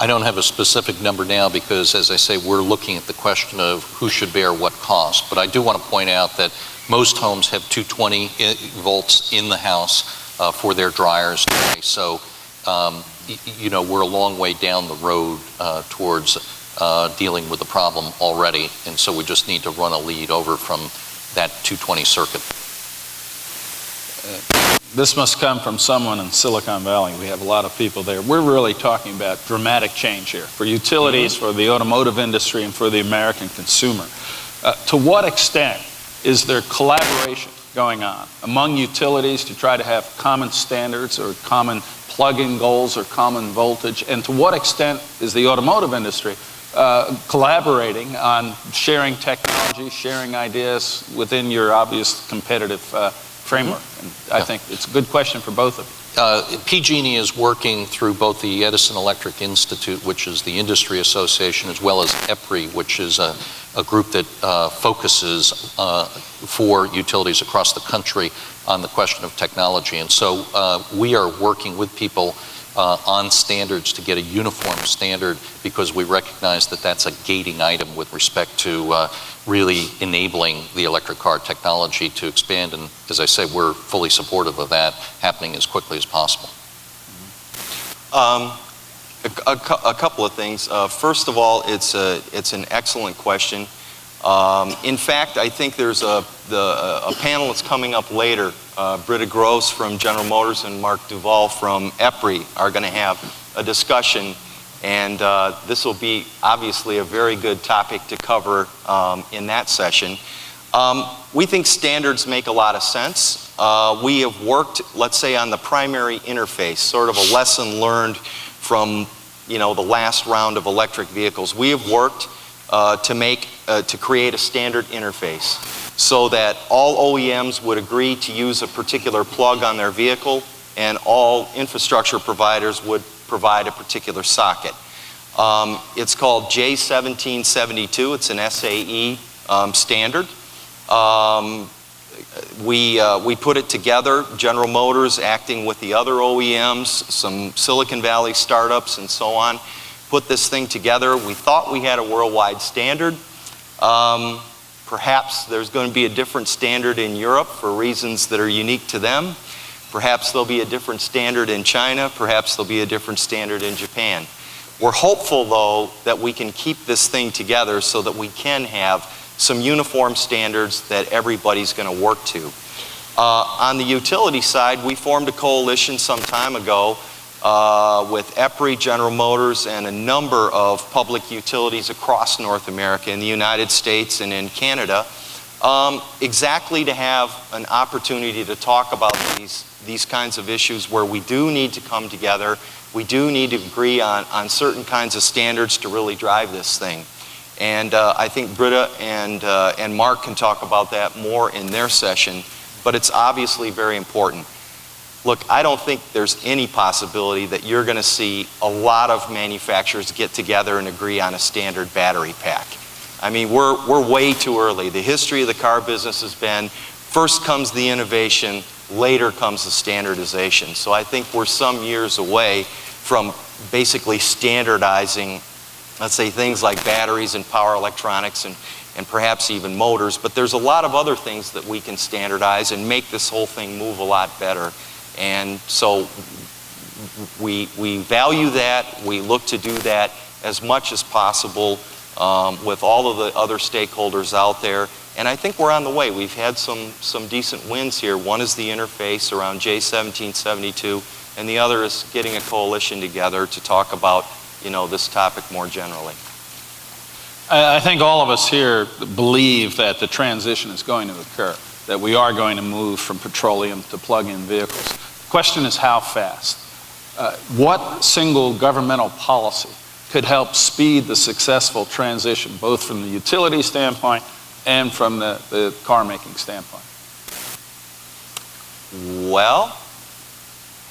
I don't have a specific number now because, as I say, we're looking at the question of who should bear what cost. But I do want to point out that most homes have 220 volts in the house for their dryers today. So, we're a long way down the road towards dealing with the problem already. And so we just need to run a lead over from that 220 circuit. This must come from someone in Silicon Valley. We have a lot of people there. We're really talking about dramatic change here for utilities, for the automotive industry, and for the American consumer. To what extent is there collaboration going on among utilities to try to have common standards or common plug-in goals or common voltage? And to what extent is the automotive industry collaborating on sharing technology, sharing ideas within your obvious competitive framework? And I think it's a good question for both of you. PG&E is working through both the Edison Electric Institute, which is the industry association, as well as EPRI, which is a group that focuses for utilities across the country on the question of technology. And so we are working with people on standards to get a uniform standard, because we recognize that that's a gating item with respect to really enabling the electric car technology to expand. And as I say, we're fully supportive of that happening as quickly as possible. A couple of things. First of all, it's an excellent question. In fact, I think there's a panel that's coming up later. Britta Gross from General Motors and Mark Duval from EPRI are going to have a discussion, and this will be obviously a very good topic to cover in that session. We think standards make a lot of sense. We have worked, let's say, on the primary interface, sort of a lesson learned from the last round of electric vehicles. We have worked to create a standard interface so that all OEMs would agree to use a particular plug on their vehicle, and all infrastructure providers would provide a particular socket. It's called J1772. It's an SAE standard. We put it together, General Motors acting with the other OEMs, some Silicon Valley startups and so on, put this thing together. We thought we had a worldwide standard. Perhaps there's going to be a different standard in Europe for reasons that are unique to them. Perhaps there'll be a different standard in China. Perhaps there'll be a different standard in Japan. We're hopeful, though, that we can keep this thing together so that we can have some uniform standards that everybody's going to work to. On the utility side, we formed a coalition some time ago with EPRI, General Motors, and a number of public utilities across North America, in the United States and in Canada, exactly to have an opportunity to talk about these kinds of issues where we do need to come together. We do need to agree on certain kinds of standards to really drive this thing. And I think Britta and Mark can talk about that more in their session, but it's obviously very important. Look, I don't think there's any possibility that you're going to see a lot of manufacturers get together and agree on a standard battery pack. I mean, we're way too early. The history of the car business has been, first comes the innovation, later comes the standardization. So I think we're some years away from basically standardizing, let's say, things like batteries and power electronics and perhaps even motors. But there's a lot of other things that we can standardize and make this whole thing move a lot better. And so we value that. We look to do that as much as possible with all of the other stakeholders out there. And I think we're on the way. We've had some decent wins here. One is the interface around J1772, and the other is getting a coalition together to talk about this topic more generally. I think all of us here believe that the transition is going to occur, that we are going to move from petroleum to plug-in vehicles. The question is how fast. What single governmental policy could help speed the successful transition, both from the utility standpoint and from the car-making standpoint? Well,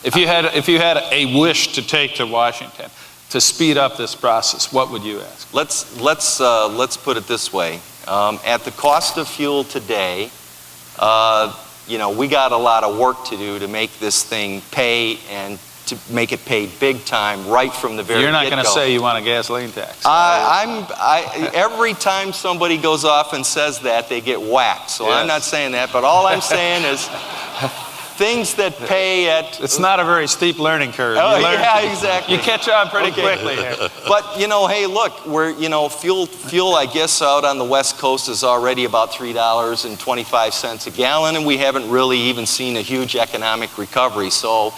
if you had a wish to take to Washington to speed up this process, what would you ask? Let's put it this way. At the cost of fuel today, we got a lot of work to do to make this thing pay and to make it pay big time right from the very You're not get-go. going to say you want a gasoline tax. Every time somebody goes off and says that, they get whacked. So I'm Yes. not saying that, but all I'm saying is things that pay at... It's not a very steep learning curve. Oh, You learn- yeah, exactly. You catch on pretty Okay. quickly here. But, hey, look, we're, fuel, I guess, out on the West Coast is already about $3.25 a gallon, and we haven't really even seen a huge economic recovery. So,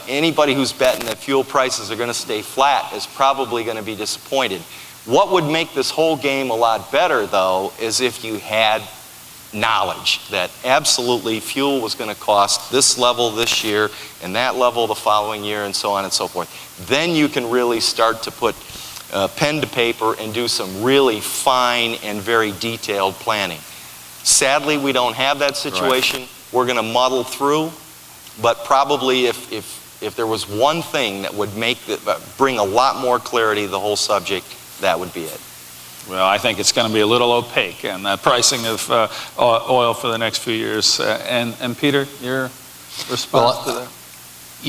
anybody who's betting that fuel prices are going to stay flat is probably going to be disappointed. What would make this whole game a lot better, though, is if you had knowledge that absolutely fuel was going to cost this level this year and that level the following year and so on and so forth. Then you can really start to put pen to paper and do some really fine and very detailed planning. Sadly, we don't have that situation. Right. We're going to muddle through, but probably if there was one thing that would bring a lot more clarity to the whole subject, that would be it. Well, I think it's going to be a little opaque in the pricing of oil for the next few years. And Peter, your response to that?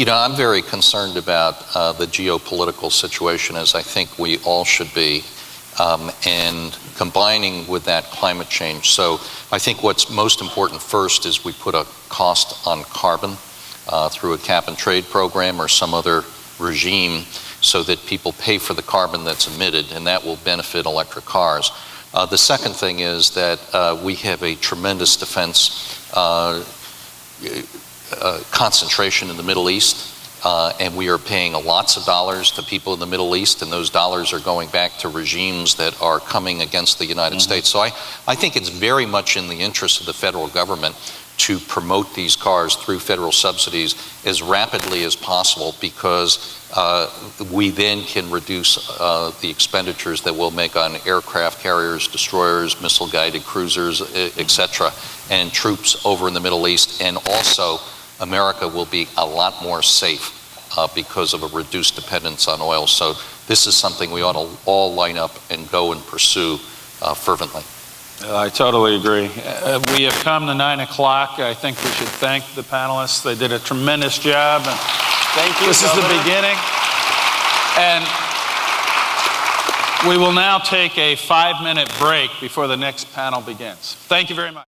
I'm very concerned about the geopolitical situation, as I think we all should be, and combining with that climate change. So I think what's most important first is we put a cost on carbon through a cap and trade program or some other regime, so that people pay for the carbon that's emitted, and that will benefit electric cars. The second thing is that we have a tremendous defense concentration in the Middle East, and we are paying lots of dollars to people in the Middle East, and those dollars are going back to regimes that are coming against the United States. So I think it's very much in the interest of the federal government to promote these cars through federal subsidies as rapidly as possible, because we then can reduce the expenditures that we'll make on aircraft carriers, destroyers, missile-guided cruisers, etc., and troops over in the Middle East. And also, America will be a lot more safe because of a reduced dependence on oil. So this is something we ought to all line up and go and pursue fervently. I totally agree. We have come to 9 o'clock. I think we should thank the panelists. They did a tremendous job. And Thank you, this is the Governor. beginning. And we will now take a 5-minute break before the next panel begins. Thank you very much.